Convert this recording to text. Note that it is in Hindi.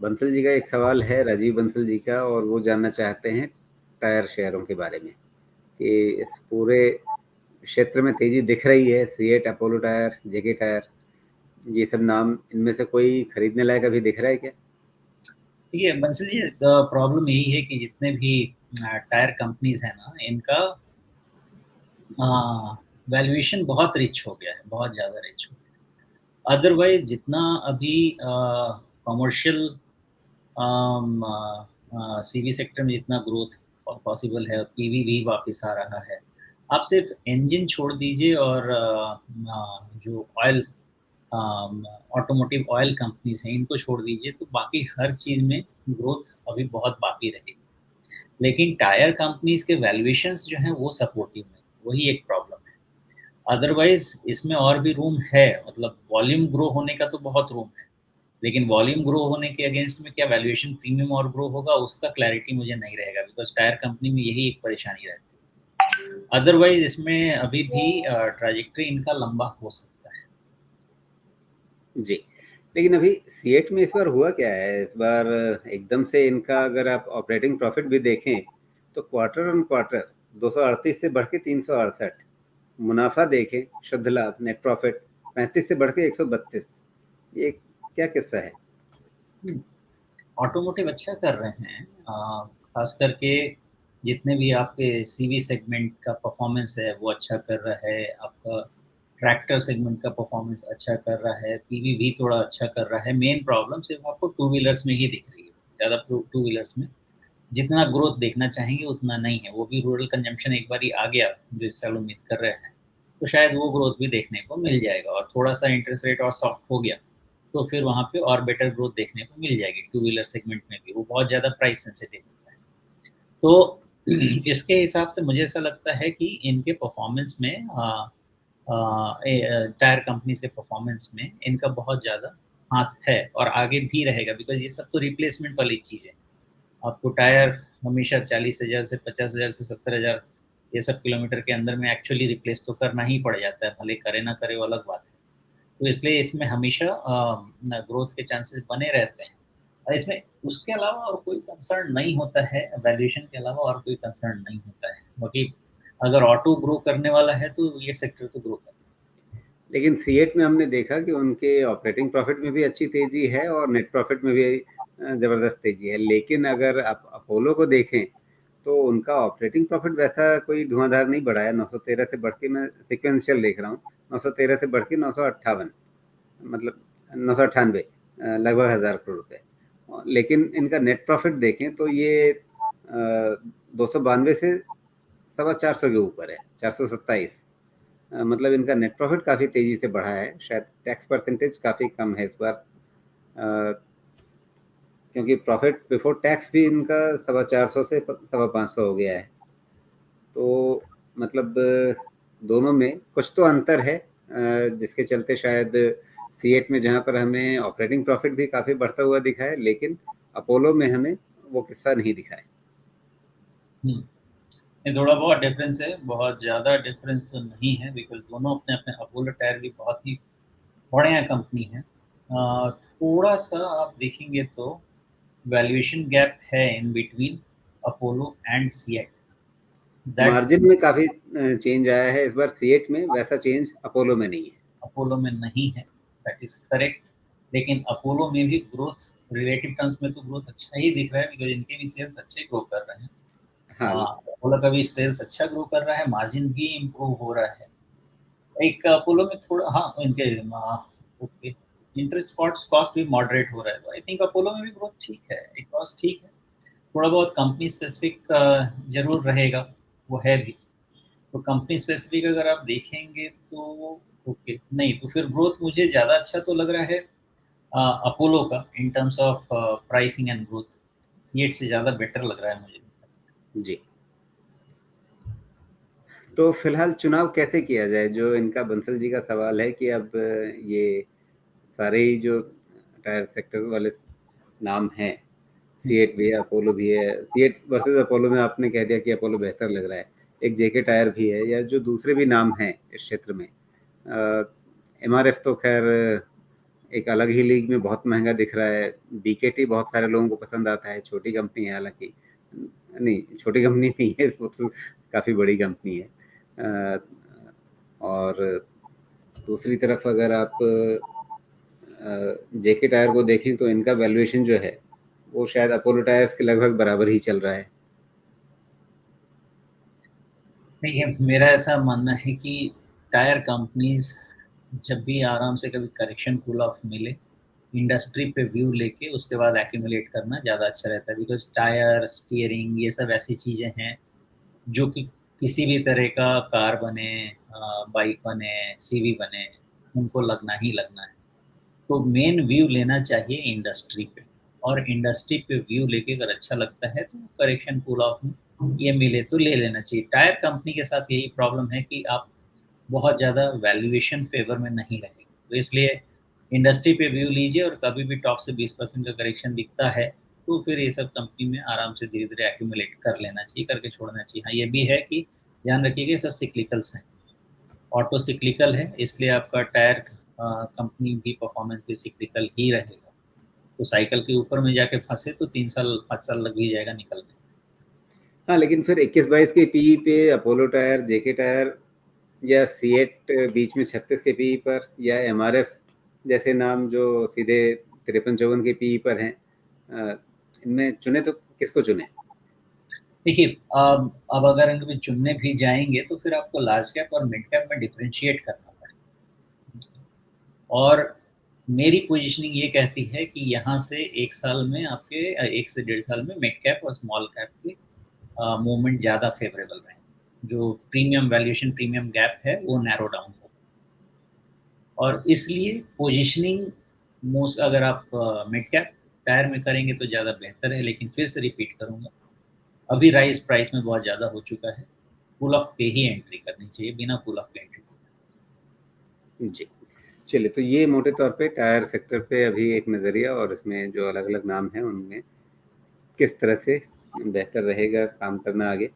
बंसल जी का एक सवाल है, राजीव बंसल जी का, और वो जानना चाहते हैं टायर शेयरों के बारे में कि इस पूरे क्षेत्र में तेजी दिख रही है। सीएट, अपोलो टायर, जेके टायर, ये सब नाम, इनमें से कोई खरीदने लायक अभी दिख रहा है क्या? देखिए बंसल जी, प्रॉब्लम यही है कि जितने भी टायर कंपनीज हैं ना, इनका वैल्यूएशन बहुत रिच हो गया है, बहुत ज़्यादा रिच हो गया है। अदरवाइज जितना अभी कमर्शियल सीवी सेक्टर में जितना ग्रोथ पॉसिबल है, पीवी भी वापस आ रहा है। आप सिर्फ इंजन छोड़ दीजिए और जो ऑयल ऑटोमोटिव ऑयल कंपनीज हैं इनको छोड़ दीजिए, तो बाकी हर चीज़ में ग्रोथ अभी बहुत बाकी रहेगी। लेकिन टायर कंपनीज के वैल्यूएशंस जो हैं वो सपोर्टिव है, वही एक प्रॉब्लम है। अदरवाइज इसमें और भी रूम है, मतलब वॉल्यूम ग्रो होने का तो बहुत रूम है, लेकिन वॉल्यूम ग्रो होने के अगेंस्ट में क्या वैल्यूएशन प्रीमियम और ग्रो होगा, उसका क्लैरिटी मुझे नहीं रहेगा, बिकॉज टायर कंपनी में यही एक परेशानी रहती है। अदरवाइज इसमें अभी भी ट्रैजेक्टरी इनका लंबा हो सकता है। जी। लेकिन अभी सीएट में इस बार हुआ क्या है? इस बार एकदम से इनका अगर आप ऑपरेटिंग प्रॉफिट भी देखें तो क्वार्टर ऑन क्वार्टर 238 से बढ़ के 368, मुनाफा देखें, शुद्ध लाभ, नेट प्रॉफिट 35 से बढ़ के 132। ये क्या किस्सा है? ऑटोमोटिव अच्छा कर रहे हैं, खास करके जितने भी आपके सीवी सेगमेंट का परफॉर्मेंस है वो अच्छा कर रहा है, आपका ट्रैक्टर सेगमेंट का परफॉर्मेंस अच्छा कर रहा है, पीवी भी थोड़ा अच्छा कर रहा है। मेन प्रॉब्लम सिर्फ आपको टू व्हीलर्स में ही दिख रही है, ज़्यादा टू व्हीलर्स में जितना ग्रोथ देखना चाहेंगे उतना नहीं है। वो भी रूरल कंजम्पशन एक बार ही आ गया जो इस साल उम्मीद कर रहे हैं, तो शायद वो ग्रोथ भी देखने को मिल जाएगा, और थोड़ा सा इंटरेस्ट रेट और सॉफ्ट हो गया तो फिर वहाँ पे और बेटर ग्रोथ देखने को मिल जाएगी। टू व्हीलर सेगमेंट में भी वो बहुत ज़्यादा प्राइस सेंसिटिव होता है, तो इसके हिसाब से मुझे ऐसा लगता है कि इनके परफॉर्मेंस में टायर कंपनीज के परफॉर्मेंस में इनका बहुत ज़्यादा हाथ है, और आगे भी रहेगा, बिकॉज ये सब तो रिप्लेसमेंट वाली चीज़ है। आपको टायर हमेशा 40,000 से 50,000 से 70,000 ये सब किलोमीटर के अंदर में एक्चुअली रिप्लेस तो करना ही पड़ जाता है, भले करे ना करे वो अलग बात है। तो इसलिए इसमें हमेशा ग्रोथ के चांसेस बने रहते हैं, और इसमें उसके अलावा और कोई कंसर्न नहीं होता है, वैल्यूएशन के अलावा और कोई कंसर्न नहीं होता है। बाकी अगर ऑटो ग्रो करने वाला है तो ये सेक्टर तो ग्रो कर। लेकिन सीएट में हमने देखा कि उनके ऑपरेटिंग प्रॉफिट में भी अच्छी तेजी है और नेट प्रॉफिट में भी जबरदस्त तेजी है। लेकिन अगर आप अपोलो को देखें तो उनका ऑपरेटिंग प्रॉफिट वैसा कोई धुआंधार नहीं बढ़ा है। 913 से बढ़ के, मैं सिक्वेंशियल देख रहा हूँ, 913 से बढ़ के 958, मतलब 998, लगभग 1000 करोड़ रुपए। लेकिन इनका नेट प्रॉफिट देखें तो ये 292 से 425 के ऊपर है, 427। मतलब इनका नेट प्रॉफिट काफ़ी तेज़ी से बढ़ा है। शायद टैक्स परसेंटेज काफ़ी कम है इस बार, क्योंकि प्रॉफिट बिफोर टैक्स भी इनका 425 से 525 हो गया है। तो मतलब दोनों में कुछ तो अंतर है, जिसके चलते शायद सीएट में, जहाँ पर हमें ऑपरेटिंग प्रॉफिट भी काफ़ी बढ़ता हुआ दिखा है, लेकिन अपोलो में हमें वो किस्सा नहीं दिखा है। ये थोड़ा बहुत डिफरेंस है, बहुत ज़्यादा डिफरेंस तो नहीं है, बिकॉज दोनों अपने अपने अपोलो टायर भी बहुत ही बढ़िया कंपनी है। थोड़ा सा आप देखेंगे तो वैल्यूएशन गैप है in between Apollo and CEAT, that margin में काफ़ी चेंज आया है इस बार सीएट में, वैसा चेंज अपोलो में नहीं है। अपोलो में नहीं है, दैट इज करेक्ट। लेकिन अपोलो में भी ग्रोथ रिलेटिव टर्म्स में तो ग्रोथ अच्छा ही दिख रहा है, बिकॉज इनके भी सेल्स अच्छे ग्रो कर रहे हैं। हाँ। अपोलो का भी सेल्स अच्छा ग्रो कर रहा है, मार्जिन भी इम्प्रूव हो रहा है। एक अपोलो में थोड़ा, हाँ, इनके ओके, इंटरेस्ट कॉस्ट कॉस्ट भी मॉडरेट हो रहा है, तो आई थिंक अपोलो में भी ग्रोथ ठीक है, एक कॉस्ट ठीक है। थोड़ा बहुत कंपनी स्पेसिफिक जरूर रहेगा, वो है भी। तो कंपनी स्पेसिफिक अगर आप देखेंगे तो ओके, नहीं तो फिर ग्रोथ मुझे ज़्यादा अच्छा तो लग रहा है अपोलो का, in terms of pricing and growth CEAT से ज़्यादा बेटर लग रहा है मुझे। जी। तो फिलहाल चुनाव कैसे किया जाए? जो इनका बंसल जी का सवाल है कि अब ये सारे ही जो टायर सेक्टर वाले नाम हैं, सीएट भी है, अपोलो भी है। सीएट वर्सेस अपोलो में आपने कह दिया कि अपोलो बेहतर लग रहा है। एक जेके टायर भी है, या जो दूसरे भी नाम हैं इस क्षेत्र में। एमआरएफ तो खैर एक अलग ही लीग में बहुत महंगा दिख रहा है। बीकेटी बहुत सारे लोगों को पसंद आता है, छोटी कंपनी है हालांकि, नहीं छोटी कंपनी नहीं है वो तो काफ़ी बड़ी कंपनी है। और दूसरी तरफ अगर आप जेके टायर को देखें तो इनका वैल्यूएशन जो है वो शायद अपोलो टायर्स के लगभग बराबर ही चल रहा है। देखिए, मेरा ऐसा मानना है कि टायर कंपनीज जब भी आराम से कभी करेक्शन कूल ऑफ मिले, इंडस्ट्री पे व्यू लेके उसके बाद एक्यूमुलेट करना ज़्यादा अच्छा रहता है। बिकॉज टायर, स्टीयरिंग, ये सब ऐसी चीज़ें हैं जो कि किसी भी तरह का कार बने, बाइक बने, सीवी बने, उनको लगना ही लगना है। तो मेन व्यू लेना चाहिए इंडस्ट्री पे, और इंडस्ट्री पे व्यू लेके अगर अच्छा लगता है तो करेक्शन कूल ऑफ में ये मिले तो ले लेना चाहिए। टायर कंपनी के साथ यही प्रॉब्लम है कि आप बहुत ज़्यादा वैल्यूएशन फेवर में नहीं रहेंगे, तो इसलिए इंडस्ट्री पे व्यू लीजिए, और कभी भी टॉप से 20% का करेक्शन दिखता है तो फिर ये सब कंपनी में आराम से धीरे धीरे एक्यूमुलेट कर लेना चाहिए, करके छोड़ना चाहिए। हाँ, ये भी है कि ध्यान रखिएगा ये सब सिक्लिकल्स हैं, ऑटो सिक्लिकल है, इसलिए आपका टायर कंपनी भी परफॉर्मेंस भी सिक्लिकल ही रहेगा। तो साइकिल के ऊपर में जाके फंसे तो 3 साल 5 साल लग ही जाएगा निकलने। हाँ, लेकिन फिर 21-22 के पीई पे अपोलो टायर, जेके टायर या सीएट बीच में 36 के पीई पर, या एमआरएफ जैसे नाम जो सीधे 53-54 के पीई पर हैं, इनमें चुने तो किसको चुने? देखिए, अब अगर इनमें चुनने भी जाएंगे तो फिर आपको लार्ज कैप और मिड कैप में डिफरेंशिएट करना पड़ेगा, और मेरी पोजीशनिंग ये कहती है कि यहाँ से 1 साल में आपके 1 से 1.5 साल में मिड कैप और स्मॉल कैप के मूवमेंट ज़्यादा फेवरेबल रहे, जो प्रीमियम वैल्यूएशन प्रीमियम गैप है वो नैरो डाउन हो। और इसलिए पोजीशनिंग मोस्ट अगर आप मिड कैप टायर में करेंगे तो ज़्यादा बेहतर है। लेकिन फिर से रिपीट करूँगा, अभी राइस प्राइस में बहुत ज़्यादा हो चुका है, पुल ऑफ पे ही एंट्री करनी चाहिए, बिना पुल ऑफ पे एंट्री। जी। चलिए, तो ये मोटे तौर पे टायर सेक्टर पे अभी एक नज़रिया, और इसमें जो अलग-अलग नाम हैं उनमें किस तरह से बेहतर रहेगा काम करना आगे।